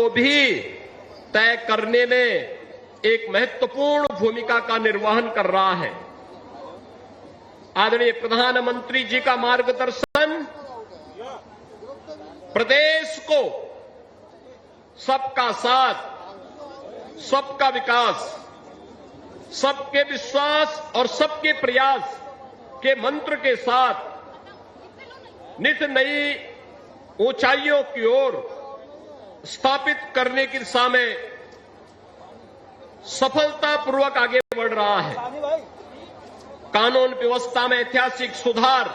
को भी तय करने में एक महत्वपूर्ण भूमिका का निर्वहन कर रहा है। आदरणीय प्रधानमंत्री जी का मार्गदर्शन प्रदेश को सबका साथ, सबका विकास, सबके विश्वास और सबके प्रयास के मंत्र के साथ नित नई ऊंचाइयों की ओर स्थापित करने की दिशा में सफलतापूर्वक आगे बढ़ रहा है। कानून व्यवस्था में ऐतिहासिक सुधार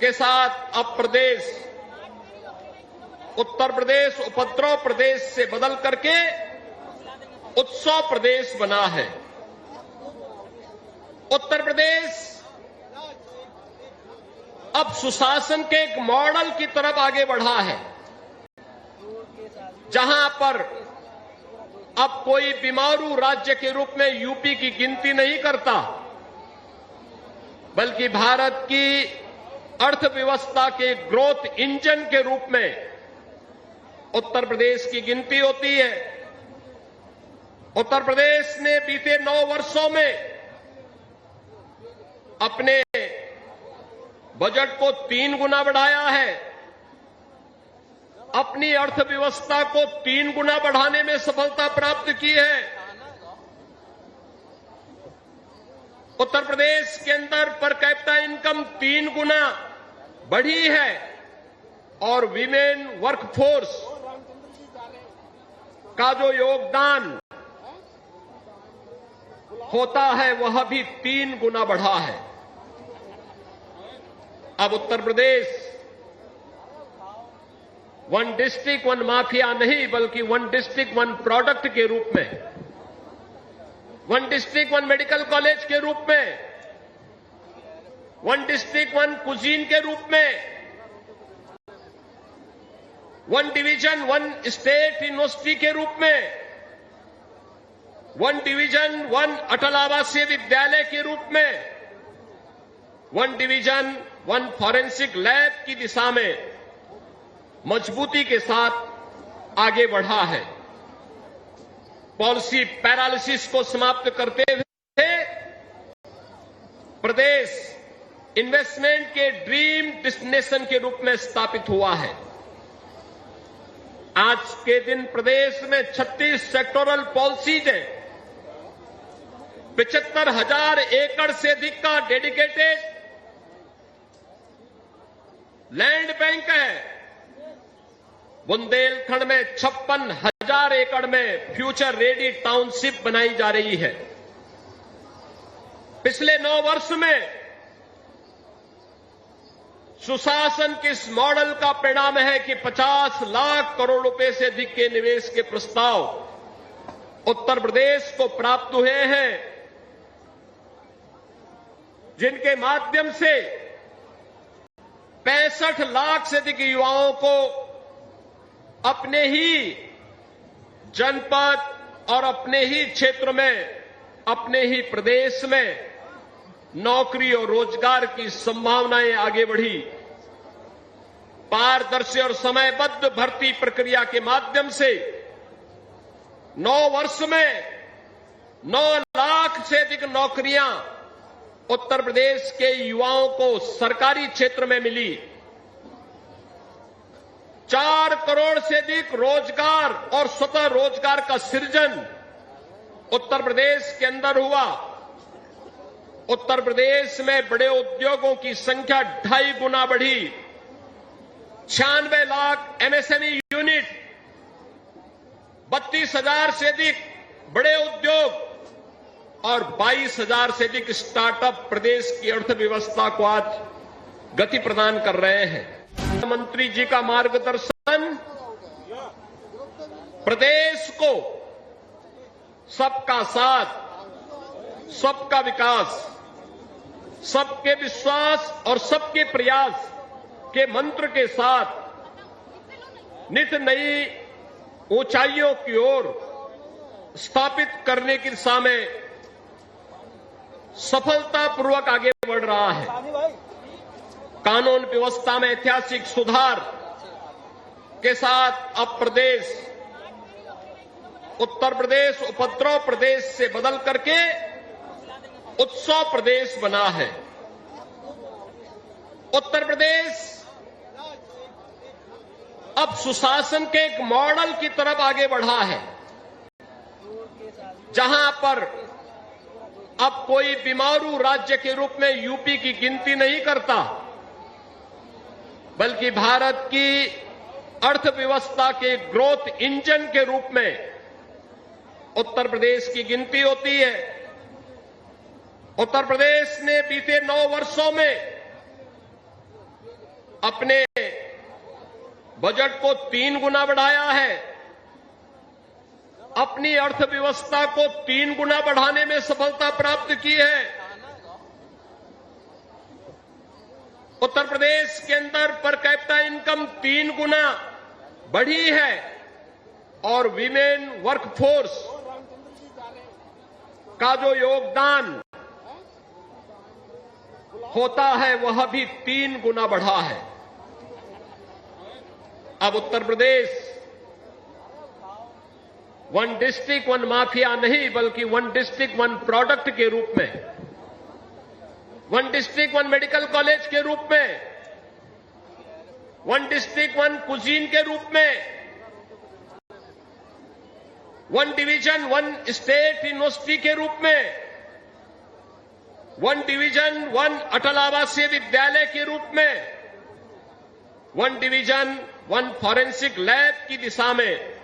के साथ अब प्रदेश उत्तर प्रदेश उपद्रव प्रदेश से बदल करके उत्सव प्रदेश बना है। उत्तर प्रदेश अब सुशासन के एक मॉडल की तरफ आगे बढ़ा है, जहां पर अब कोई बीमारू राज्य के रूप में यूपी की गिनती नहीं करता, बल्कि भारत की अर्थव्यवस्था के ग्रोथ इंजन के रूप में उत्तर प्रदेश की गिनती होती है। उत्तर प्रदेश ने बीते 9 वर्षों में अपने बजट को 3 गुना बढ़ाया है, अपनी अर्थव्यवस्था को 3 गुना बढ़ाने में सफलता प्राप्त की है। उत्तर प्रदेश के अंदर पर कैपिटा इनकम 3 गुना बढ़ी है और विमेन वर्कफोर्स का जो योगदान होता है वह भी 3 गुना बढ़ा है। अब Uttar Pradesh one district one mafia नहीं, बल्कि वन डिस्ट्रिक्ट वन प्रोडक्ट के रूप में, one district one medical college के रूप में, वन डिस्ट्रिक्ट वन कुजीन के रूप में, one division one state university के रूप में, वन डिवीजन वन अटल आवासीय विद्यालय के रूप में, one division one forensic lab की दिशा में मजबूती के साथ आगे बढ़ा है। पॉलिसी पैरालिसिस को समाप्त करते हुए प्रदेश इन्वेस्टमेंट के ड्रीम डेस्टिनेशन के रूप में स्थापित हुआ है। आज के दिन प्रदेश में 36 सेक्टोरल पॉलिसीज हैं, 75,000 एकड़ से अधिक का डेडिकेटेड लैंड बैंक है। बुंदेलखंड में 56,000 एकड़ में फ्यूचर रेडी टाउनशिप बनाई जा रही है। पिछले 9 वर्ष में सुशासन के इस मॉडल का परिणाम है कि 50 लाख करोड़ रुपए से अधिक के निवेश के प्रस्ताव उत्तर प्रदेश को प्राप्त हुए हैं, जिनके माध्यम से 65 लाख से अधिक युवाओं को अपने ही जनपद और अपने ही क्षेत्र में, अपने ही प्रदेश में नौकरी और रोजगार की संभावनाएं आगे बढ़ी। पारदर्शी और समयबद्ध भर्ती प्रक्रिया के माध्यम से 9 वर्ष में 9 लाख से अधिक नौकरियां उत्तर प्रदेश के युवाओं को सरकारी क्षेत्र में मिली। 4 करोड़ से अधिक रोजगार और स्वतः रोजगार का सृजन उत्तर प्रदेश के अंदर हुआ। उत्तर प्रदेश में बड़े उद्योगों की संख्या 2.5 गुना बढ़ी। 96 लाख एमएसएमई यूनिट, 32,000 से अधिक बड़े उद्योग और 22,000 से अधिक स्टार्टअप प्रदेश की अर्थव्यवस्था को आज गति प्रदान कर रहे हैं। प्रधानमंत्री जी का मार्गदर्शन प्रदेश को सबका साथ, सबका विकास, सबके विश्वास और सबके प्रयास के मंत्र के साथ नित नई ऊंचाइयों की ओर स्थापित करने की दिशा में सफलतापूर्वक आगे बढ़ रहा है। कानून व्यवस्था में ऐतिहासिक सुधार के साथ अब प्रदेश उत्तर प्रदेश उपद्रव प्रदेश से बदल करके उत्सव प्रदेश बना है। उत्तर प्रदेश अब सुशासन के एक मॉडल की तरफ आगे बढ़ा है, जहां पर अब कोई बीमारू राज्य के रूप में यूपी की गिनती नहीं करता, बल्कि भारत की अर्थव्यवस्था के ग्रोथ इंजन के रूप में उत्तर प्रदेश की गिनती होती है। उत्तर प्रदेश ने बीते 9 वर्षों में अपने बजट को 3 गुना बढ़ाया है, अपनी अर्थव्यवस्था को 3 गुना बढ़ाने में सफलता प्राप्त की है। उत्तर प्रदेश के अंदर पर कैपिटा इनकम 3 गुना बढ़ी है और विमेन वर्कफोर्स का जो योगदान होता है वह भी 3 गुना बढ़ा है। अब उत्तर प्रदेश 1 डिस्ट्रिक्ट 1 माफिया नहीं, बल्कि 1 डिस्ट्रिक्ट 1 प्रोडक्ट के रूप में, 1 डिस्ट्रिक्ट 1 मेडिकल कॉलेज के रूप में, 1 डिस्ट्रिक्ट 1 कुजीन के रूप में, 1 डिवीजन 1 स्टेट यूनिवर्सिटी के रूप में, 1 डिवीजन 1 अटल आवासीय विद्यालय के रूप में, 1 डिवीजन 1 फॉरेंसिक लैब की दिशा में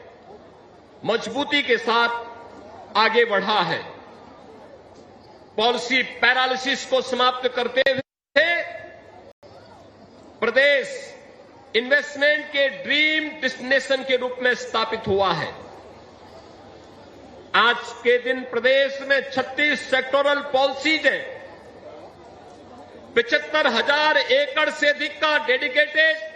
मजबूती के साथ आगे बढ़ा है। पॉलिसी पैरालिसिस को समाप्त करते हुए प्रदेश इन्वेस्टमेंट के ड्रीम डेस्टिनेशन के रूप में स्थापित हुआ है। आज के दिन प्रदेश में 36 सेक्टोरल पॉलिसीज हैं, 75,000 एकड़ से अधिक का डेडिकेटेड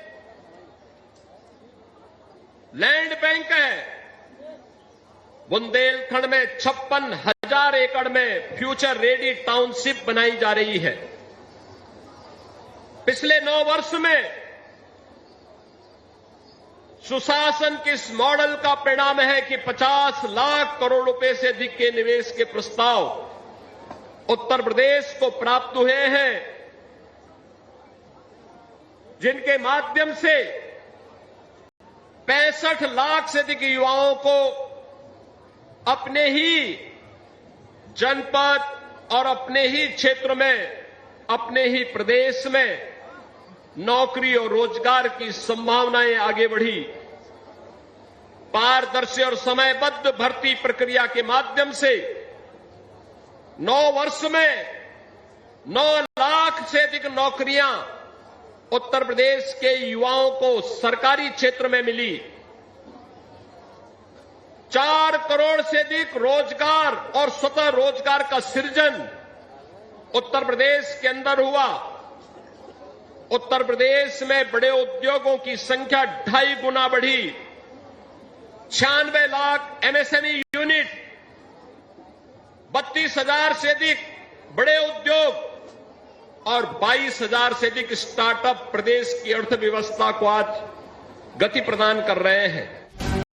लैंड बैंक है। बुंदेलखंड में 56,000 एकड़ में फ्यूचर रेडी टाउनशिप बनाई जा रही है। पिछले 9 वर्ष में सुशासन किस मॉडल का परिणाम है कि 50 लाख करोड़ रुपए से अधिक के निवेश के प्रस्ताव उत्तर प्रदेश को प्राप्त हुए हैं, जिनके माध्यम से 65 लाख से अधिक युवाओं को अपने ही जनपद और अपने ही क्षेत्र में, अपने ही प्रदेश में नौकरी और रोजगार की संभावनाएं आगे बढ़ी। पारदर्शी और समयबद्ध भर्ती प्रक्रिया के माध्यम से 9 वर्ष में 9 लाख से अधिक नौकरियां उत्तर प्रदेश के युवाओं को सरकारी क्षेत्र में मिली। 4 करोड़ से अधिक रोजगार और स्वतः रोजगार का सृजन उत्तर प्रदेश के अंदर हुआ। उत्तर प्रदेश में बड़े उद्योगों की संख्या 2.5 गुना बढ़ी। 96 लाख एमएसएमई यूनिट, 32,000 से अधिक बड़े उद्योग और 22,000 से अधिक स्टार्टअप प्रदेश की अर्थव्यवस्था को आज गति प्रदान कर रहे हैं।